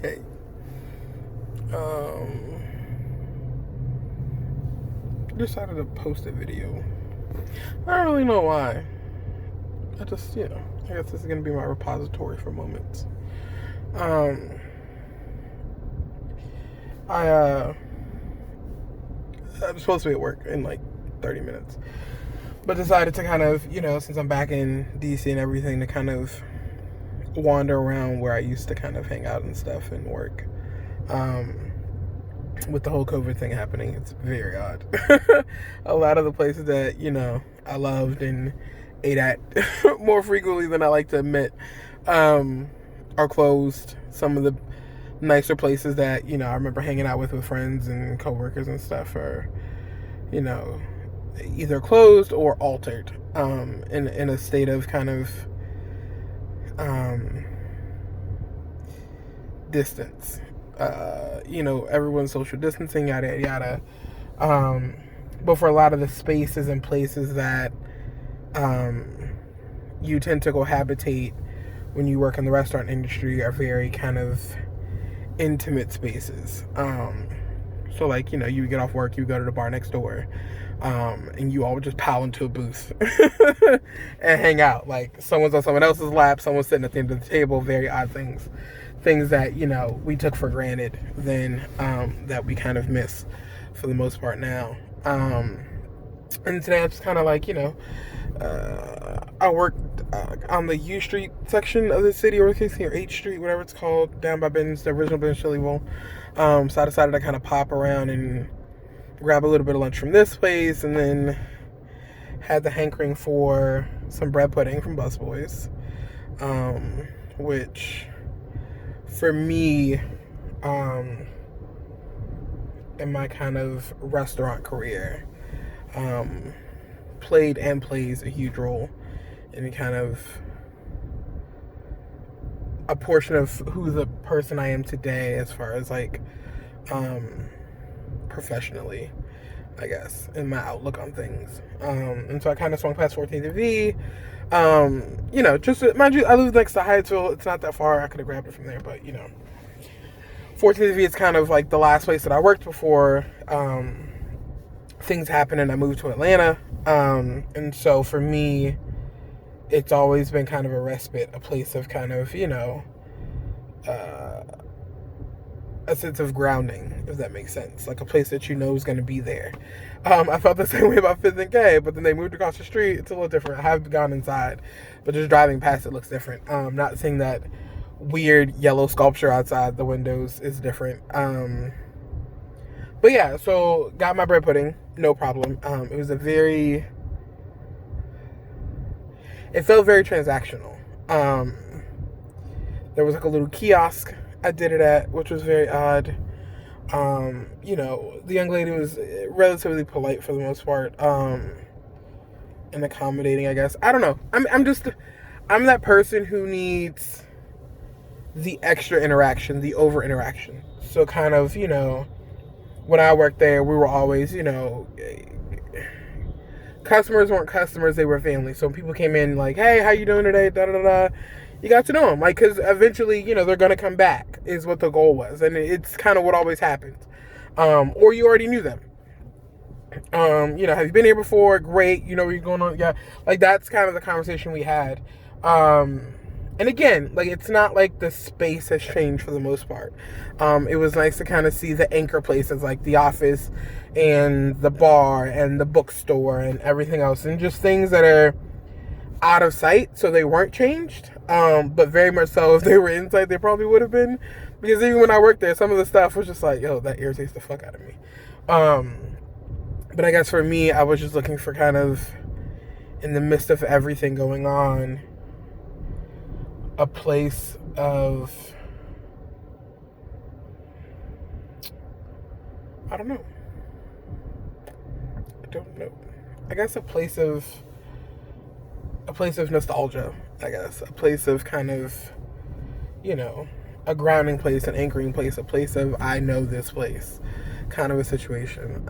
Hey. Decided to post a video. I don't really know why. I guess this is gonna be my repository for moments. Um, I I'm supposed to be at work in like 30 minutes, but decided to kind of, since I'm back in DC and everything, to kind of wander around where I used to kind of hang out and stuff and work. With the whole COVID thing happening, it's very odd. A lot of the places that, I loved and ate at more frequently than I like to admit, are closed. Some of the nicer places that, I remember hanging out with friends and coworkers and stuff are, either closed or altered, in a state of kind of, distance. Everyone's social distancing, yada yada. But for a lot of the spaces and places that you tend to cohabitate when you work in the restaurant industry are very kind of intimate spaces. So like, you would get off work, you would go to the bar next door, and you all would just pile into a booth and hang out. Like someone's on someone else's lap, someone's sitting at the end of the table, very odd things. Things that, we took for granted then, that we kind of miss for the most part now. And today I'm just kind of like, I worked on the U Street section of the city, or H Street, whatever it's called, down by Ben's, the original Ben's Chili Bowl. So I decided to kind of pop around and grab a little bit of lunch from this place, and then had the hankering for some bread pudding from Busboys, which for me, in my kind of restaurant career, played and plays a huge role in kind of a portion of who the person I am today, as far as like professionally, I guess, in my outlook on things. And so I kind of swung past 14th V. Just mind you, I live next to Hyattsville. It's not that far. I could have grabbed it from there, but 14th V is kind of like the last place that I worked before things happened and I moved to Atlanta. And so for me, it's always been kind of a respite, a place of kind of, a sense of grounding, if that makes sense. Like a place that is going to be there. I felt the same way about 5th and K, but then they moved across the street. It's a little different. I have gone inside, but just driving past it looks different. Not seeing that weird yellow sculpture outside the windows is different. But yeah, so got my bread pudding, no problem. It felt very transactional. There was like a little kiosk I did it at, which was very odd. The young lady was relatively polite for the most part, and accommodating, I guess. I don't know. I'm that person who needs the extra interaction, the over interaction. So kind of, when I worked there, we were always, customers weren't customers, they were family. So when people came in like, hey, how you doing today? Da da da da. You got to know them, like, because eventually, they're gonna come back, is what the goal was, and it's kind of what always happens. Or you already knew them. Have you been here before? Great. You know where you're going on. Yeah, like that's kind of the conversation we had. And again, like it's not like the space has changed for the most part. It was nice to kind of see the anchor places like the office and the bar and the bookstore and everything else, and just things that are out of sight, so they weren't changed. But very much so, if they were in sight, they probably would have been. Because even when I worked there, some of the stuff was just like, yo, that irritates the fuck out of me. But I guess for me, I was just looking for kind of, in the midst of everything going on, a place of, I don't know. I guess a place of nostalgia, I guess. A place of kind of, a grounding place, an anchoring place, a place of, I know this place kind of a situation.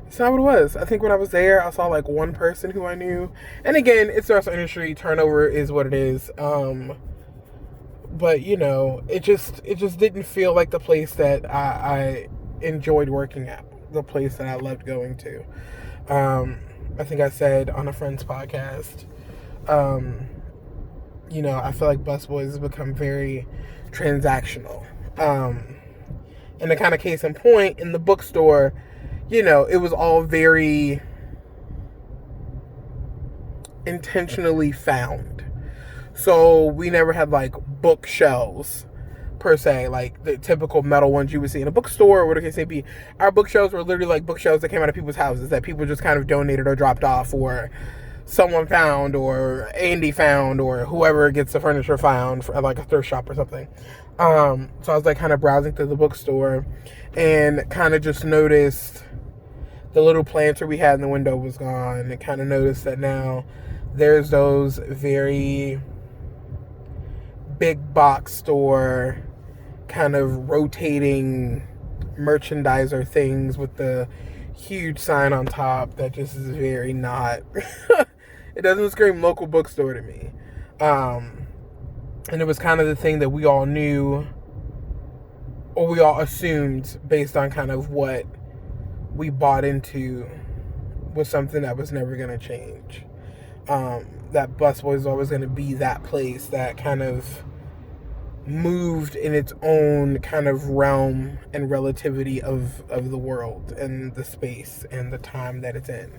It's not what it was. I think when I was there, I saw like one person who I knew. And again, it's the restaurant industry. Turnover is what it is. but it just didn't feel like the place that I enjoyed working at, the place that I loved going to. I think I said on a friend's podcast, I feel like busboys has become very transactional. And the kind of case in point, in the bookstore, it was all very intentionally found. So we never had like bookshelves per se, like the typical metal ones you would see in a bookstore, or whatever the case may be. Our bookshelves were literally like bookshelves that came out of people's houses that people just kind of donated or dropped off, or someone found, or Andy found, or whoever gets the furniture found at like a thrift shop or something. So I was like kind of browsing through the bookstore and kind of just noticed the little planter we had in the window was gone, and kind of noticed that now there's those very big box store kind of rotating merchandiser things with the huge sign on top that just is very not it doesn't scream local bookstore to me. And it was kind of the thing that we all knew, or we all assumed based on kind of what we bought into, was something that was never going to change. That busboy is always going to be that place that kind of moved in its own kind of realm and relativity of the world and the space and the time that it's in.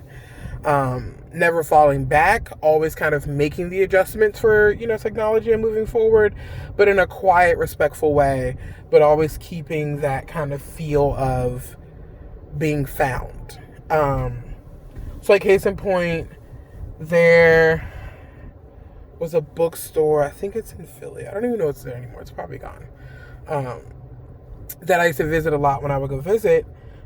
Never falling back, always kind of making the adjustments for, technology and moving forward, but in a quiet, respectful way, but always keeping that kind of feel of being found. So like case in point, there was a bookstore, I think it's in Philly, I don't even know it's there anymore, it's probably gone, that I used to visit a lot when I would go visit,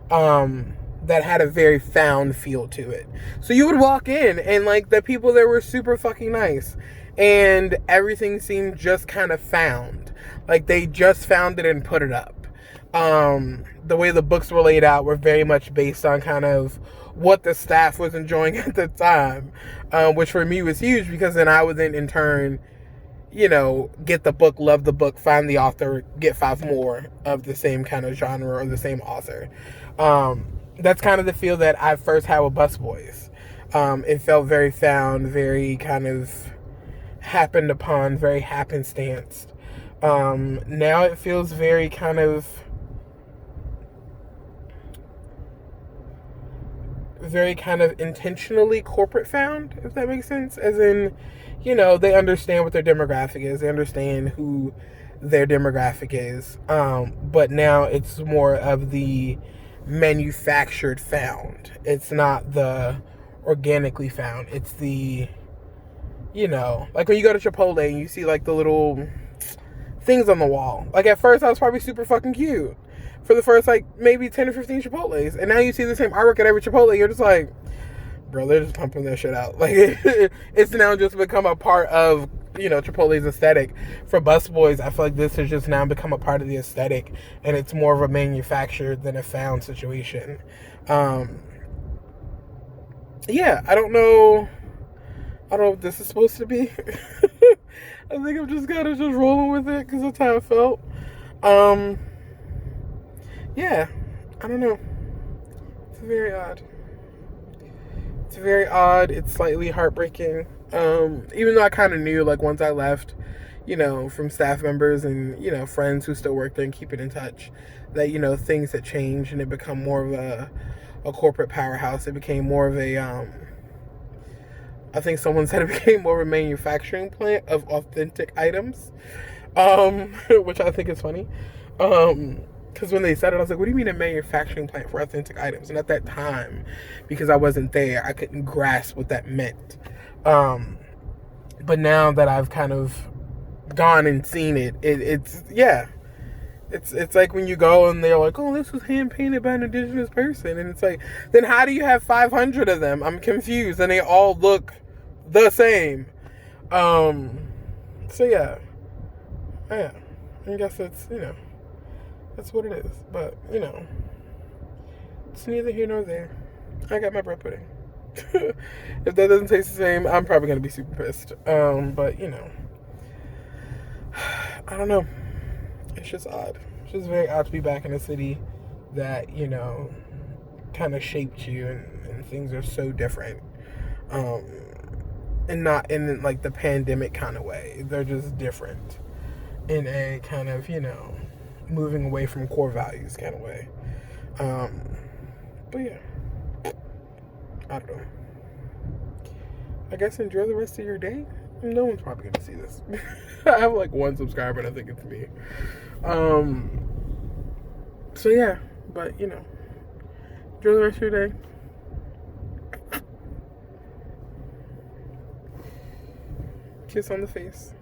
that had a very found feel to it. So you would walk in and like the people there were super fucking nice, and everything seemed just kind of found, like they just found it and put it up. The way the books were laid out were very much based on kind of what the staff was enjoying at the time, which for me was huge, because then I would then in turn, get the book, love the book, find the author, get 5 more of the same kind of genre or the same author. That's kind of the feel that I first had with Busboys. It felt very found, very kind of happened upon, very happenstanced. Now it feels very kind of intentionally corporate found, if that makes sense. As in, they understand what their demographic is. They understand who their demographic is. But now it's more of the manufactured found. It's not the organically found. It's the, like when you go to Chipotle and you see like the little things on the wall. Like at first I was probably super fucking cute for the first like maybe 10 or 15 Chipotles, and now you see the same artwork at every Chipotle, you're just like, bro, they're just pumping that shit out. Like it's now just become a part of, Chipotle's aesthetic. For Busboys, I feel like this has just now become a part of the aesthetic, and it's more of a manufactured than a found situation. Yeah, I don't know what this is supposed to be. I think I'm just kind of just rolling with it because that's how I felt. Yeah, I don't know. It's very odd. It's slightly heartbreaking. Even though I kind of knew, like, once I left, from staff members and, friends who still work there and keep it in touch, that, things had changed and it become more of a corporate powerhouse. It became more of a, I think someone said it became more of a manufacturing plant of authentic items, which I think is funny. Because when they said it, I was like, what do you mean a manufacturing plant for authentic items? And at that time, because I wasn't there, I couldn't grasp what that meant. But now that I've kind of gone and seen it, it's like when you go and they're like, oh, this was hand painted by an indigenous person. And it's like, then how do you have 500 of them? I'm confused. And they all look the same. So yeah. I guess it's, that's what it is. But, it's neither here nor there. I got my bread pudding. If that doesn't taste the same, I'm probably going to be super pissed. But, I don't know. It's just odd. It's just very odd to be back in a city that, kind of shaped you, and things are so different. Um, and not in like the pandemic kind of way. They're just different in a kind of, moving away from core values kind of way. Um, but yeah, I don't know. I guess enjoy the rest of your day. No one's probably gonna see this. I have like one subscriber, and I think it's me. So yeah, but enjoy the rest of your day. Kiss on the face.